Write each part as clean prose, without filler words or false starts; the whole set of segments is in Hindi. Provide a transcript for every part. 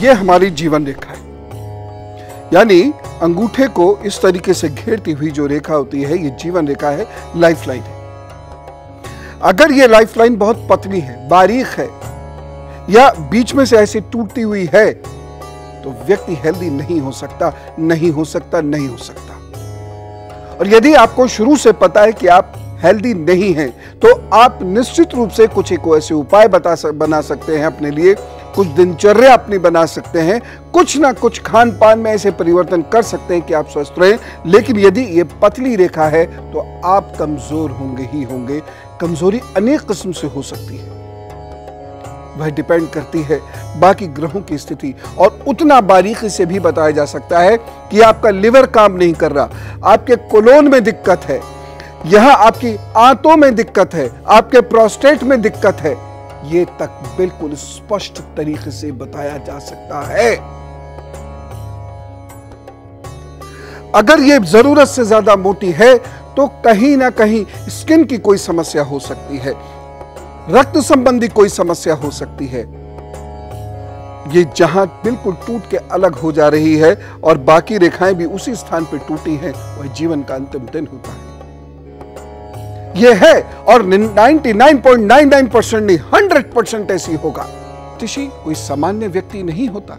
ये हमारी जीवन रेखा है, यानी अंगूठे को इस तरीके से घेरती हुई जो रेखा होती है, ये जीवन रेखा है, लाइफलाइन है। अगर ये लाइफलाइन बहुत पतली है, बारीक है, या बीच में से ऐसे टूटती हुई है, तो व्यक्ति हेल्दी नहीं हो सकता, नहीं हो सकता, नहीं हो सकता। और यदि आपको शुरू से पता है कि आप हेल्दी नहीं हैं, तो आप निश्चित रूप से कुछ एक ऐसे उपाय बना सकते हैं अपने लिए, कुछ दिनचर्या अपनी बना सकते हैं, कुछ ना कुछ खान पान में ऐसे परिवर्तन कर सकते हैं कि आप स्वस्थ रहें। लेकिन यदि ये पतली रेखा है तो आप कमजोर होंगे ही होंगे। कमजोरी अनेक किस्म से हो सकती है, वह डिपेंड करती है बाकी ग्रहों की स्थिति, और उतना बारीकी से भी बताया जा सकता है कि आपका लिवर काम नहीं कर रहा, आपके कोलोन में दिक्कत है, यहां आपकी आंतों में दिक्कत है, आपके प्रोस्टेट में दिक्कत है, ये तक बिल्कुल स्पष्ट तरीके से बताया जा सकता है। अगर ये जरूरत से ज्यादा मोटी है तो कहीं ना कहीं स्किन की कोई समस्या हो सकती है, रक्त संबंधी कोई समस्या हो सकती है। ये जहां बिल्कुल टूट के अलग हो जा रही है और बाकी रेखाएं भी उसी स्थान पर टूटी हैं, वह जीवन का अंतिम दिन होता है। यह है, और 99.99% नहीं, 100% ऐसी होगा। ऋषि कोई सामान्य व्यक्ति नहीं होता,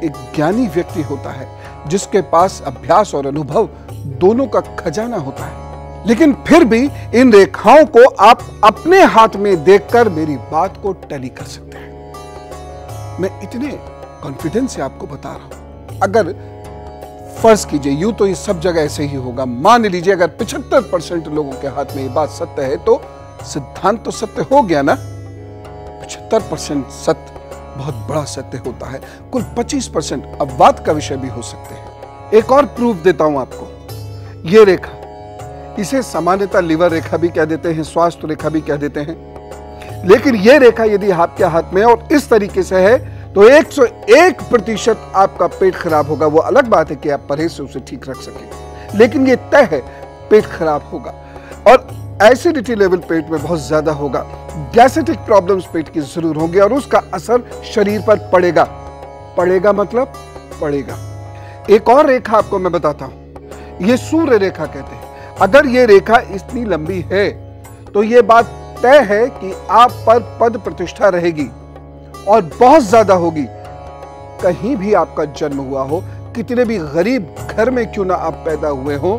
एक ज्ञानी व्यक्ति होता है जिसके पास अभ्यास और अनुभव दोनों का खजाना होता है। लेकिन फिर भी इन रेखाओं को आप अपने हाथ में देखकर मेरी बात को टैली कर सकते हैं। मैं इतने कॉन्फिडेंस से आपको बता रहा हूं। अगर फर्ज कीजिए, यूं तो ये सब जगह ऐसे ही होगा, मान लीजिए अगर 75% लोगों के हाथ में ये बात सत्य है, तो सिद्धांत तो सत्य हो गया ना। 75% सत्य बहुत बड़ा सत्य होता है, कुल 25% अपवाद का विषय भी हो सकते हैं। एक और प्रूफ देता हूं आपको। ये रेखा, इसे सामान्यतः लिवर रेखा भी कह देते हैं, स्वास्थ्य रेखा भी कह देते हैं। लेकिन यह रेखा यदि आपके हाथ में और इस तरीके से है तो 101% आपका पेट खराब होगा। वो अलग बात है कि आप परहेज से उसे ठीक रख सकें, लेकिन ये तय है पेट खराब होगा, और एसिडिटी लेवल पेट में बहुत ज्यादा होगा, गैस्ट्रिक प्रॉब्लम्स पेट की जरूर होंगी, और उसका असर शरीर पर पड़ेगा। पड़ेगा मतलब पड़ेगा। एक और रेखा आपको मैं बताता हूं, ये सूर्य रेखा कहते हैं। अगर ये रेखा इतनी लंबी है तो ये बात तय है कि आप पर पद प्रतिष्ठा रहेगी और बहुत ज्यादा होगी। कहीं भी आपका जन्म हुआ हो, कितने भी गरीब घर में क्यों ना आप पैदा हुए हो,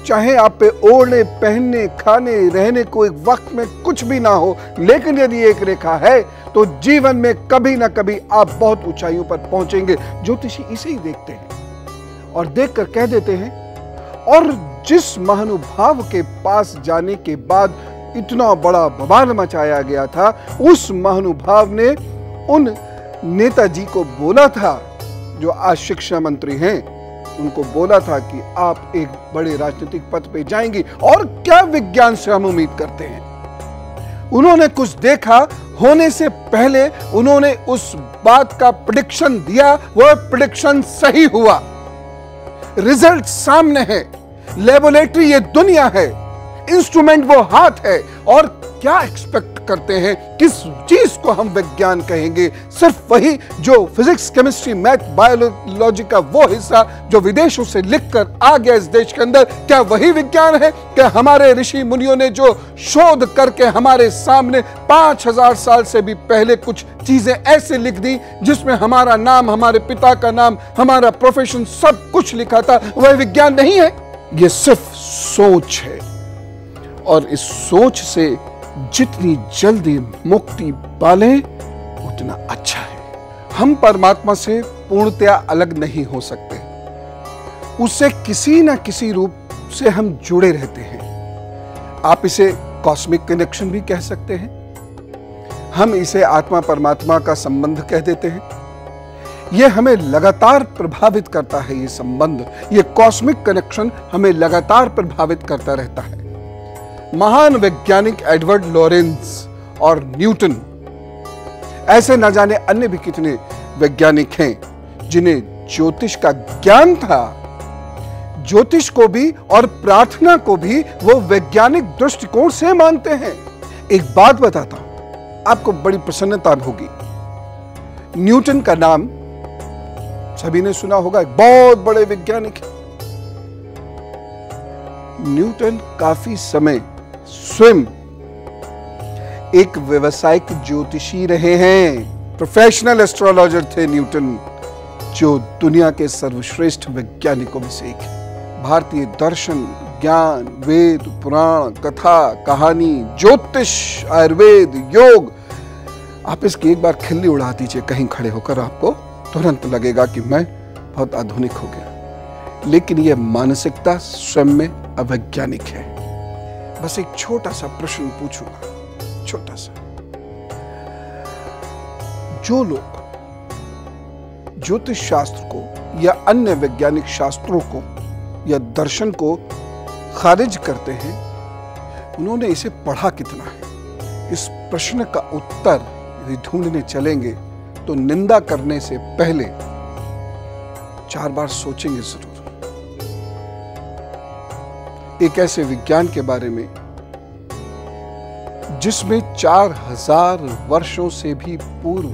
चाहे आप पे ओढ़ने, पहनने, खाने, रहने को एक वक्त में कुछ भी ना हो, लेकिन यदि एक रेखा है तो जीवन में कभी ना कभी आप बहुत ऊंचाइयों पर पहुंचेंगे। ज्योतिषी इसे ही देखते हैं और देखकर कह देते हैं। और जिस महानुभाव के पास जाने के बाद इतना बड़ा बवाल मचाया गया था, उस महानुभाव ने उन नेताजी को बोला था, जो आज शिक्षा मंत्री हैं, उनको बोला था कि आप एक बड़े राजनीतिक पद पे जाएंगी। और क्या विज्ञान से हम उम्मीद करते हैं। उन्होंने कुछ देखा, होने से पहले उन्होंने उस बात का प्रेडिक्शन दिया, वह प्रेडिक्शन सही हुआ। रिजल्ट सामने है, लेबोरेटरी ये दुनिया है, इंस्ट्रूमेंट वो हाथ है। और क्या एक्सपेक्ट करते हैं, किस चीज को हम विज्ञान कहेंगे? सिर्फ वही जो फिजिक्स, केमिस्ट्री, मैथ, बायोलॉजी का वो हिस्सा जो विदेशों से लिखकर आ गया इस देश के अंदर, क्या वही विज्ञान है? क्या हमारे ऋषि मुनियों ने जो शोध करके हमारे सामने 5000 साल से भी पहले कुछ चीजें ऐसे लिख दी, जिसमें हमारा नाम, हमारे पिता का नाम, हमारा प्रोफेशन, सब कुछ लिखा था, वह विज्ञान नहीं है? ये सिर्फ सोच है, और इस सोच से जितनी जल्दी मुक्ति पाले उतना अच्छा है। हम परमात्मा से पूर्णतया अलग नहीं हो सकते, उससे किसी न किसी रूप से हम जुड़े रहते हैं। आप इसे कॉस्मिक कनेक्शन भी कह सकते हैं, हम इसे आत्मा परमात्मा का संबंध कह देते हैं। यह हमें लगातार प्रभावित करता है, ये संबंध, ये कॉस्मिक कनेक्शन हमें लगातार प्रभावित करता रहता है। महान वैज्ञानिक एडवर्ड लॉरेंस और न्यूटन, ऐसे न जाने अन्य भी कितने वैज्ञानिक हैं जिन्हें ज्योतिष का ज्ञान था। ज्योतिष को भी और प्रार्थना को भी वो वैज्ञानिक दृष्टिकोण से मानते हैं। एक बात बताता हूं, आपको बड़ी प्रसन्नता होगी। न्यूटन का नाम सभी ने सुना होगा, एक बहुत बड़े वैज्ञानिक है। न्यूटन काफी समय स्वयं एक व्यावसायिक ज्योतिषी रहे हैं, प्रोफेशनल एस्ट्रोलॉजर थे न्यूटन, जो दुनिया के सर्वश्रेष्ठ वैज्ञानिकों में से एक है। भारतीय दर्शन, ज्ञान, वेद, पुराण, कथा, कहानी, ज्योतिष, आयुर्वेद, योग, आप इसकी एक बार खिल्ली उड़ा दीजिए कहीं खड़े होकर, आपको तुरंत लगेगा कि मैं बहुत आधुनिक हो गया। लेकिन यह मानसिकता स्वयं में अवैज्ञानिक है। बस एक छोटा सा प्रश्न पूछूंगा, छोटा सा। जो लोग ज्योतिष शास्त्र को या अन्य वैज्ञानिक शास्त्रों को या दर्शन को खारिज करते हैं, उन्होंने इसे पढ़ा कितना है? इस प्रश्न का उत्तर यदि ढूंढने चलेंगे तो निंदा करने से पहले 4 बार सोचेंगे जरूर। एक ऐसे विज्ञान के बारे में जिसमें 4000 वर्षों से भी पूर्व